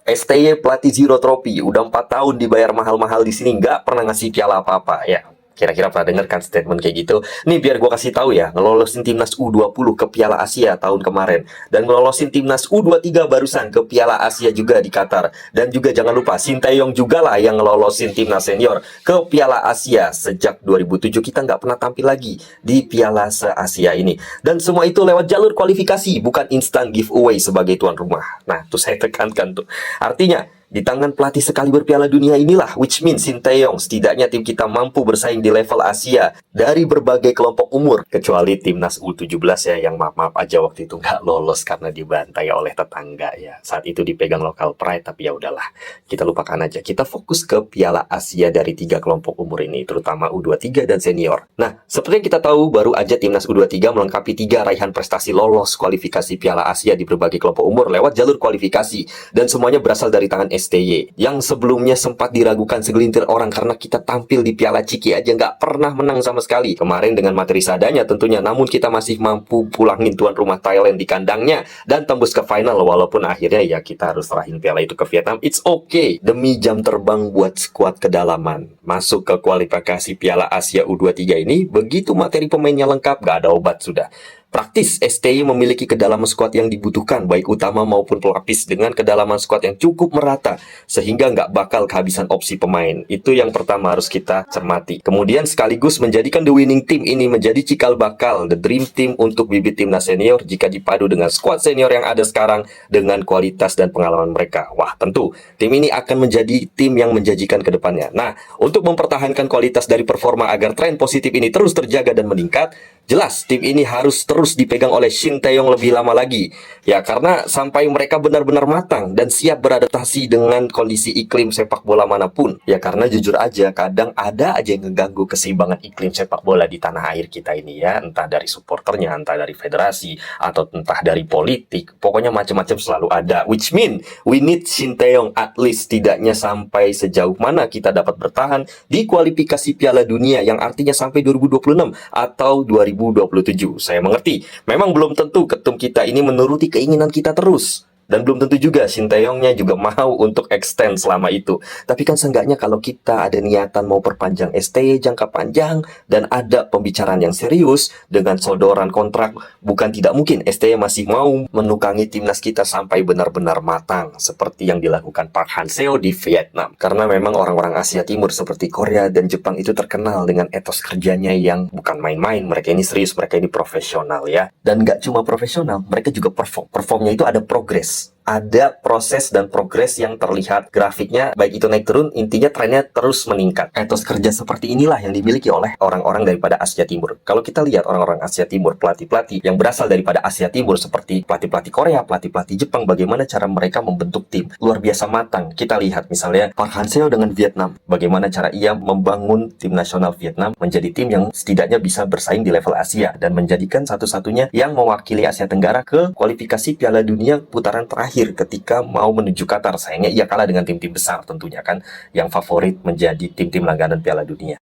STY pelatih Zero Trophy, udah 4 tahun dibayar mahal-mahal di sini, nggak pernah ngasih piala apa-apa. Ya, kira-kira pernah denger kan statement kayak gitu? Nih biar gue kasih tahu ya, ngelolosin timnas U20 ke Piala Asia tahun kemarin, dan ngelolosin timnas U23 barusan ke Piala Asia juga di Qatar. Dan juga jangan lupa Sinteyong juga lah yang ngelolosin timnas senior ke Piala Asia. Sejak 2007 kita nggak pernah tampil lagi di Piala se-Asia ini. Dan semua itu lewat jalur kualifikasi, bukan instant giveaway sebagai tuan rumah. Nah, tuh saya tekankan tuh. Artinya, di tangan pelatih sekali berpiala dunia inilah, which means Sinteyong, setidaknya tim kita mampu bersaing di level Asia dari berbagai kelompok umur. Kecuali timnas U17 ya, yang maaf-maaf aja waktu itu nggak lolos karena dibantai oleh tetangga ya. Saat itu dipegang lokal pride, tapi ya udahlah, kita lupakan aja. Kita fokus ke Piala Asia dari 3 kelompok umur ini, terutama U23 dan senior. Nah, seperti yang kita tahu, baru aja timnas U23 melengkapi 3 raihan prestasi lolos kualifikasi Piala Asia di berbagai kelompok umur lewat jalur kualifikasi. Dan semuanya berasal dari tangan STY, yang sebelumnya sempat diragukan segelintir orang karena kita tampil di Piala Ciki aja nggak pernah menang sama sekali. Kemarin dengan materi seadanya tentunya, namun kita masih mampu pulangin tuan rumah Thailand di kandangnya dan tembus ke final, walaupun akhirnya ya kita harus serahin piala itu ke Vietnam. It's okay, demi jam terbang buat skuad kedalaman. Masuk ke kualifikasi Piala Asia U23 ini, begitu materi pemainnya lengkap, nggak ada obat sudah. Praktis, STY memiliki kedalaman skuad yang dibutuhkan, baik utama maupun pelapis, dengan kedalaman skuad yang cukup merata, sehingga nggak bakal kehabisan opsi pemain. Itu yang pertama harus kita cermati. Kemudian sekaligus menjadikan the winning team ini menjadi cikal bakal, the dream team untuk bibit timnas senior jika dipadu dengan skuad senior yang ada sekarang dengan kualitas dan pengalaman mereka. Wah, tentu, tim ini akan menjadi tim yang menjanjikan ke depannya. Nah, untuk mempertahankan kualitas dari performa agar tren positif ini terus terjaga dan meningkat, jelas tim ini harus terus dipegang oleh Sinteyong lebih lama lagi. Ya, karena sampai mereka benar-benar matang dan siap beradaptasi dengan kondisi iklim sepak bola manapun. Ya, karena jujur aja, kadang ada aja yang ngeganggu keseimbangan iklim sepak bola di tanah air kita ini ya. Entah dari supporternya, entah dari federasi, atau entah dari politik. Pokoknya macam-macam selalu ada. Which mean, we need Sinteyong at least tidaknya sampai sejauh mana kita dapat bertahan di kualifikasi Piala Dunia, yang artinya sampai 2026 atau 2027. Saya mengerti, memang belum tentu ketum kita ini menuruti keinginan kita terus. Dan belum tentu juga Sinteyongnya juga mau untuk extend selama itu. Tapi kan seenggaknya kalau kita ada niatan mau perpanjang STY jangka panjang dan ada pembicaraan yang serius dengan sodoran kontrak, bukan tidak mungkin STY masih mau menukangi timnas kita sampai benar-benar matang seperti yang dilakukan Park Hang-seo di Vietnam. Karena memang orang-orang Asia Timur seperti Korea dan Jepang itu terkenal dengan etos kerjanya yang bukan main-main. Mereka ini serius, mereka ini profesional ya. Dan nggak cuma profesional, mereka juga perform. Performnya itu ada progres. Ada proses dan progres yang terlihat grafiknya, baik itu naik turun, intinya trennya terus meningkat. Etos kerja seperti inilah yang dimiliki oleh orang-orang daripada Asia Timur. Kalau kita lihat orang-orang Asia Timur, pelatih-pelatih yang berasal daripada Asia Timur seperti pelatih-pelatih Korea, pelatih-pelatih Jepang, bagaimana cara mereka membentuk tim luar biasa matang. Kita lihat misalnya Park Hang-seo dengan Vietnam, bagaimana cara ia membangun tim nasional Vietnam menjadi tim yang setidaknya bisa bersaing di level Asia dan menjadikan satu-satunya yang mewakili Asia Tenggara ke kualifikasi Piala Dunia putaran terakhir ketika mau menuju Qatar. Sayangnya ia kalah dengan tim-tim besar tentunya kan, yang favorit menjadi tim-tim langganan Piala Dunia.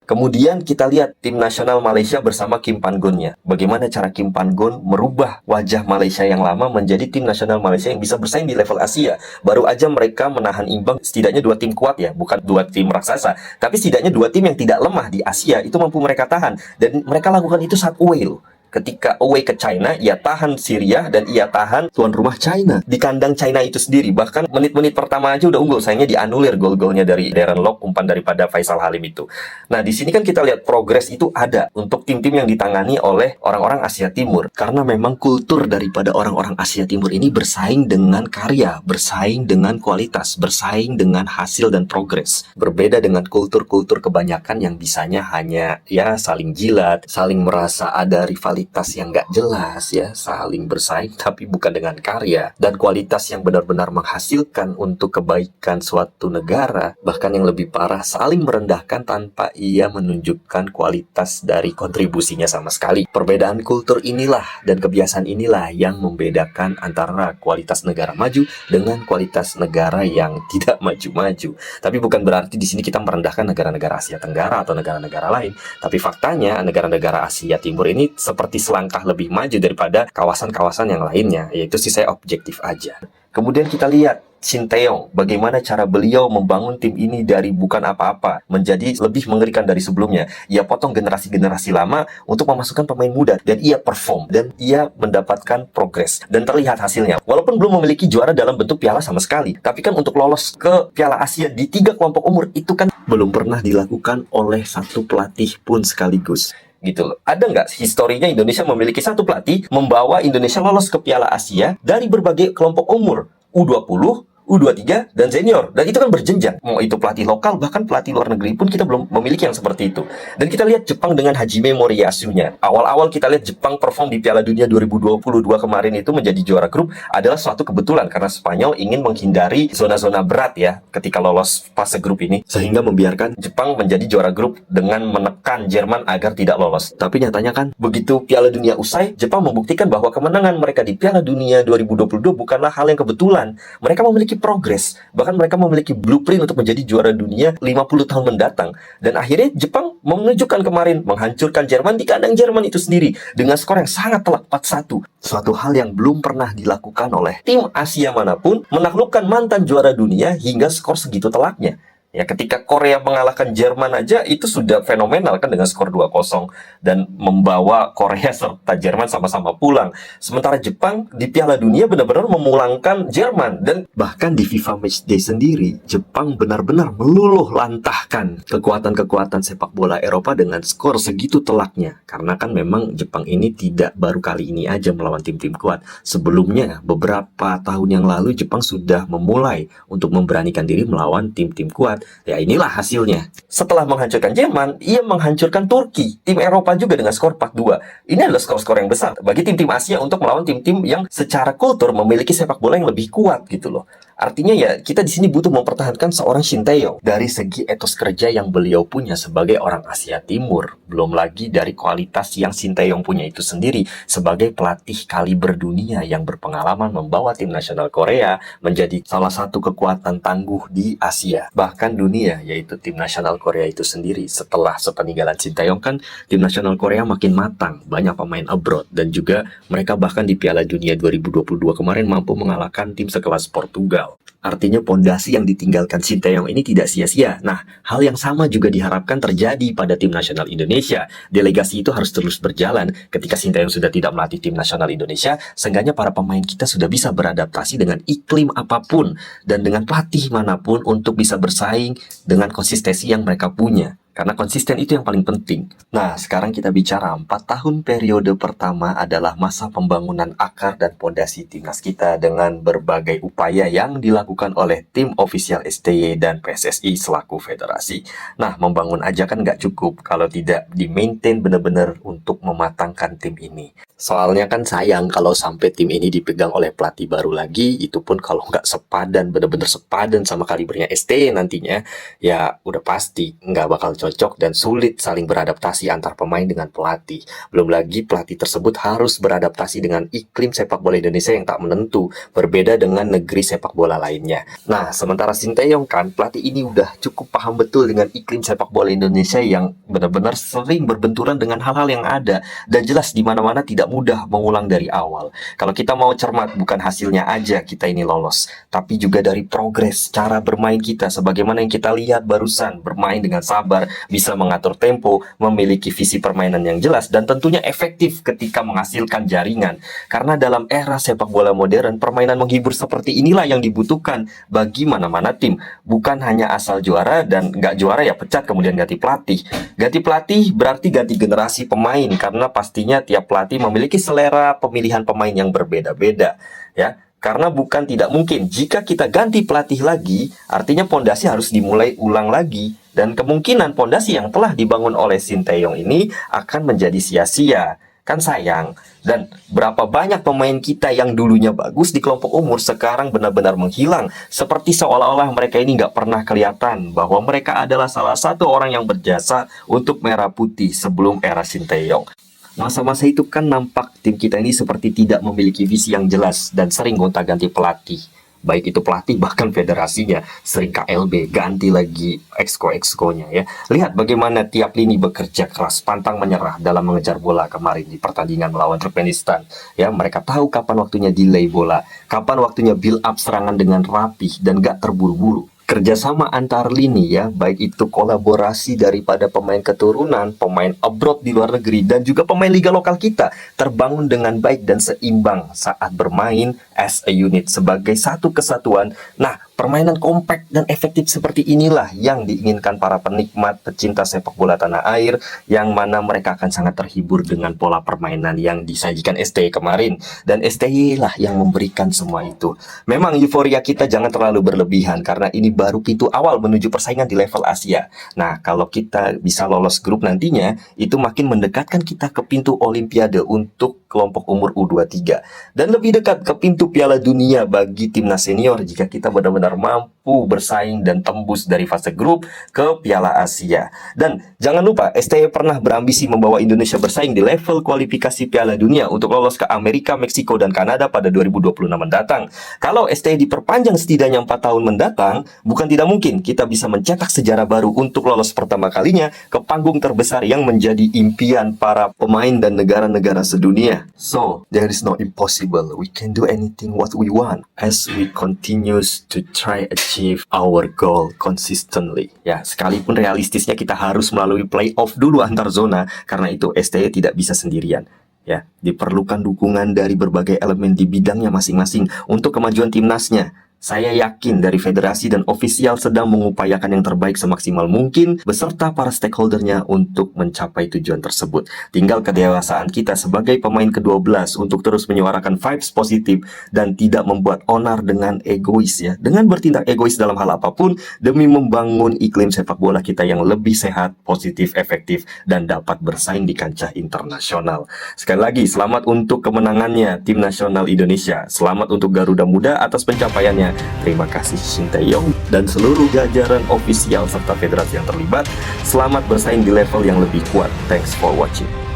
Kemudian kita lihat tim nasional Malaysia bersama Kim Pan-gonnya. Bagaimana cara Kim Pan-gon merubah wajah Malaysia yang lama menjadi tim nasional Malaysia yang bisa bersaing di level Asia. Baru aja mereka menahan imbang setidaknya 2 tim kuat ya, bukan 2 tim raksasa, tapi setidaknya 2 tim yang tidak lemah di Asia itu mampu mereka tahan. Dan mereka lakukan itu saat away loh. Ketika away ke China, ia tahan Syria dan ia tahan tuan rumah China di kandang China itu sendiri. Bahkan menit-menit pertama aja udah unggul. Sayangnya dianulir gol-golnya dari Darren Lock, umpan daripada Faisal Halim itu. Nah, di sini kan kita lihat progres itu ada untuk tim-tim yang ditangani oleh orang-orang Asia Timur. Karena memang kultur daripada orang-orang Asia Timur ini bersaing dengan karya, bersaing dengan kualitas, bersaing dengan hasil dan progres. Berbeda dengan kultur-kultur kebanyakan yang bisanya hanya ya saling jilat, saling merasa ada rivalitas yang nggak jelas ya, saling bersaing tapi bukan dengan karya dan kualitas yang benar-benar menghasilkan untuk kebaikan suatu negara. Bahkan yang lebih parah, saling merendahkan tanpa ia menunjukkan kualitas dari kontribusinya sama sekali. Perbedaan kultur inilah dan kebiasaan inilah yang membedakan antara kualitas negara maju dengan kualitas negara yang tidak maju-maju. Tapi bukan berarti di sini kita merendahkan negara-negara Asia Tenggara atau negara-negara lain. Tapi faktanya negara-negara Asia Timur ini seperti selangkah lebih maju daripada kawasan-kawasan yang lainnya. Yaitu sih saya objektif aja. Kemudian kita lihat Sinteyong, bagaimana cara beliau membangun tim ini dari bukan apa-apa menjadi lebih mengerikan dari sebelumnya. Ia potong generasi-generasi lama untuk memasukkan pemain muda dan ia perform dan ia mendapatkan progres dan terlihat hasilnya. Walaupun belum memiliki juara dalam bentuk piala sama sekali, tapi kan untuk lolos ke Piala Asia di 3 kelompok umur itu kan belum pernah dilakukan oleh satu pelatih pun sekaligus. Gitu loh. Ada nggak historinya Indonesia memiliki satu pelatih membawa Indonesia lolos ke Piala Asia dari berbagai kelompok umur U20, U23 dan senior, dan itu kan berjenjang. Mau itu pelatih lokal, bahkan pelatih luar negeri pun kita belum memiliki yang seperti itu. Dan kita lihat Jepang dengan Hajime Moriyasu-nya. Awal-awal kita lihat Jepang perform di Piala Dunia 2022 kemarin itu menjadi juara grup adalah suatu kebetulan karena Spanyol ingin menghindari zona-zona berat ya ketika lolos fase grup ini, sehingga membiarkan Jepang menjadi juara grup dengan menekan Jerman agar tidak lolos. Tapi nyatanya kan begitu Piala Dunia usai, Jepang membuktikan bahwa kemenangan mereka di Piala Dunia 2022 bukanlah hal yang kebetulan. Mereka memiliki progres, bahkan mereka memiliki blueprint untuk menjadi juara dunia 50 tahun mendatang. Dan akhirnya Jepang menunjukkan kemarin menghancurkan Jerman di kandang Jerman itu sendiri dengan skor yang sangat telak 4-1. Suatu hal yang belum pernah dilakukan oleh tim Asia manapun, menaklukkan mantan juara dunia hingga skor segitu telaknya. Ya, ketika Korea mengalahkan Jerman aja itu sudah fenomenal kan dengan skor 2-0 dan membawa Korea serta Jerman sama-sama pulang. Sementara Jepang di Piala Dunia benar-benar memulangkan Jerman dan bahkan di FIFA Matchday sendiri Jepang benar-benar meluluh lantahkan kekuatan-kekuatan sepak bola Eropa dengan skor segitu telaknya. Karena kan memang Jepang ini tidak baru kali ini aja melawan tim-tim kuat. Sebelumnya beberapa tahun yang lalu Jepang sudah memulai untuk memberanikan diri melawan tim-tim kuat. Ya inilah hasilnya. Setelah menghancurkan Jerman, ia menghancurkan Turki, tim Eropa juga dengan skor 4-2. Ini adalah skor-skor yang besar bagi tim-tim Asia untuk melawan tim-tim yang secara kultur memiliki sepak bola yang lebih kuat gitu loh. Artinya ya kita di sini butuh mempertahankan seorang Sinteyong dari segi etos kerja yang beliau punya sebagai orang Asia Timur. Belum lagi dari kualitas yang Sinteyong punya itu sendiri sebagai pelatih kaliber dunia yang berpengalaman membawa tim nasional Korea menjadi salah satu kekuatan tangguh di Asia. Bahkan dunia, yaitu tim nasional Korea itu sendiri. Setelah sepeninggalan Sinteyong kan tim nasional Korea makin matang, banyak pemain abroad dan juga mereka bahkan di Piala Dunia 2022 kemarin mampu mengalahkan tim sekelas Portugal. Artinya pondasi yang ditinggalkan Sinteyong ini tidak sia-sia. Nah, hal yang sama juga diharapkan terjadi pada tim nasional Indonesia. Delegasi itu harus terus berjalan. Ketika Sinteyong sudah tidak melatih tim nasional Indonesia, seenggaknya para pemain kita sudah bisa beradaptasi dengan iklim apapun dan dengan pelatih manapun untuk bisa bersaing dengan konsistensi yang mereka punya. Karena konsisten itu yang paling penting. Nah, sekarang kita bicara 4 tahun periode pertama adalah masa pembangunan akar dan pondasi timnas kita dengan berbagai upaya yang dilakukan oleh tim ofisial STY dan PSSI selaku federasi. Nah, membangun aja kan nggak cukup kalau tidak di-maintain benar-benar untuk mematangkan tim ini. Soalnya kan sayang kalau sampai tim ini dipegang oleh pelatih baru lagi, itu pun kalau nggak sepadan, benar-benar sepadan sama kalibernya STY nantinya, ya udah pasti nggak bakal cocok dan sulit saling beradaptasi antar pemain dengan pelatih. Belum lagi pelatih tersebut harus beradaptasi dengan iklim sepak bola Indonesia yang tak menentu, berbeda dengan negeri sepak bola lainnya. Nah, sementara Sinteyong kan, pelatih ini udah cukup paham betul dengan iklim sepak bola Indonesia yang benar-benar sering berbenturan dengan hal-hal yang ada, dan jelas di mana-mana tidak mudah mengulang dari awal. Kalau kita mau cermat, bukan hasilnya aja kita ini lolos, tapi juga dari progres cara bermain kita, sebagaimana yang kita lihat barusan, bermain dengan sabar, bisa mengatur tempo, memiliki visi permainan yang jelas, dan tentunya efektif ketika menghasilkan jaringan. Karena dalam era sepak bola modern, permainan menghibur seperti inilah yang dibutuhkan bagi mana-mana tim. Bukan hanya asal juara dan nggak juara ya pecat kemudian ganti pelatih. Ganti pelatih berarti ganti generasi pemain, karena pastinya tiap pelatih memiliki selera pemilihan pemain yang berbeda-beda, ya. Karena bukan tidak mungkin jika kita ganti pelatih lagi, artinya pondasi harus dimulai ulang lagi. Dan kemungkinan pondasi yang telah dibangun oleh Sinteyong ini akan menjadi sia-sia. Kan sayang. Dan berapa banyak pemain kita yang dulunya bagus di kelompok umur sekarang benar-benar menghilang. Seperti seolah-olah mereka ini nggak pernah kelihatan bahwa mereka adalah salah satu orang yang berjasa untuk Merah Putih sebelum era Sinteyong. Masa-masa itu kan nampak tim kita ini seperti tidak memiliki visi yang jelas dan sering gonta-ganti pelatih. baik itu pelatih bahkan federasinya, sering KLB, ganti lagi exco-exconya ya. Lihat bagaimana tiap lini bekerja keras, pantang menyerah dalam mengejar bola kemarin di pertandingan melawan Turkmenistan. Ya, mereka tahu kapan waktunya delay bola, kapan waktunya build up serangan dengan rapih dan gak terburu-buru. Kerjasama antar lini ya, baik itu kolaborasi daripada pemain keturunan, pemain abroad di luar negeri, dan juga pemain liga lokal kita terbangun dengan baik dan seimbang saat bermain as a unit sebagai satu kesatuan. Nah, permainan kompak dan efektif seperti inilah yang diinginkan para penikmat pecinta sepak bola tanah air, yang mana mereka akan sangat terhibur dengan pola permainan yang disajikan STY kemarin. Dan STY lah yang memberikan semua itu. Memang euforia kita jangan terlalu berlebihan, karena ini baru pintu awal menuju persaingan di level Asia. Nah, kalau kita bisa lolos grup nantinya, itu makin mendekatkan kita ke pintu Olimpiade untuk kelompok umur U23. Dan lebih dekat ke pintu Piala Dunia bagi timnas senior jika kita benar-benar mampu bersaing dan tembus dari fase grup ke Piala Asia. Dan jangan lupa, STY pernah berambisi membawa Indonesia bersaing di level kualifikasi Piala Dunia untuk lolos ke Amerika, Meksiko, dan Kanada pada 2026 mendatang. Kalau STY diperpanjang setidaknya 4 tahun mendatang, bukan tidak mungkin kita bisa mencetak sejarah baru untuk lolos pertama kalinya ke panggung terbesar yang menjadi impian para pemain dan negara-negara sedunia. So, there is no impossible. We can do anything what we want as we continues to try achieve our goal consistently. Ya, sekalipun realistisnya kita harus melalui playoff dulu antar zona, karena itu STY tidak bisa sendirian. Ya, diperlukan dukungan dari berbagai elemen di bidangnya masing-masing untuk kemajuan timnasnya. Saya yakin dari federasi dan ofisial sedang mengupayakan yang terbaik semaksimal mungkin beserta para stakeholdernya untuk mencapai tujuan tersebut. Tinggal kedewasaan kita sebagai pemain ke-12 untuk terus menyuarakan vibes positif dan tidak membuat onar dengan egois ya. Dengan bertindak egois dalam hal apapun demi membangun iklim sepak bola kita yang lebih sehat, positif, efektif, dan dapat bersaing di kancah internasional. Sekali lagi, selamat untuk kemenangannya tim nasional Indonesia. Selamat untuk Garuda Muda atas pencapaiannya. Terima kasih Sinteyong dan seluruh jajaran ofisial serta federasi yang terlibat. Selamat bersaing di level yang lebih kuat. Thanks for watching.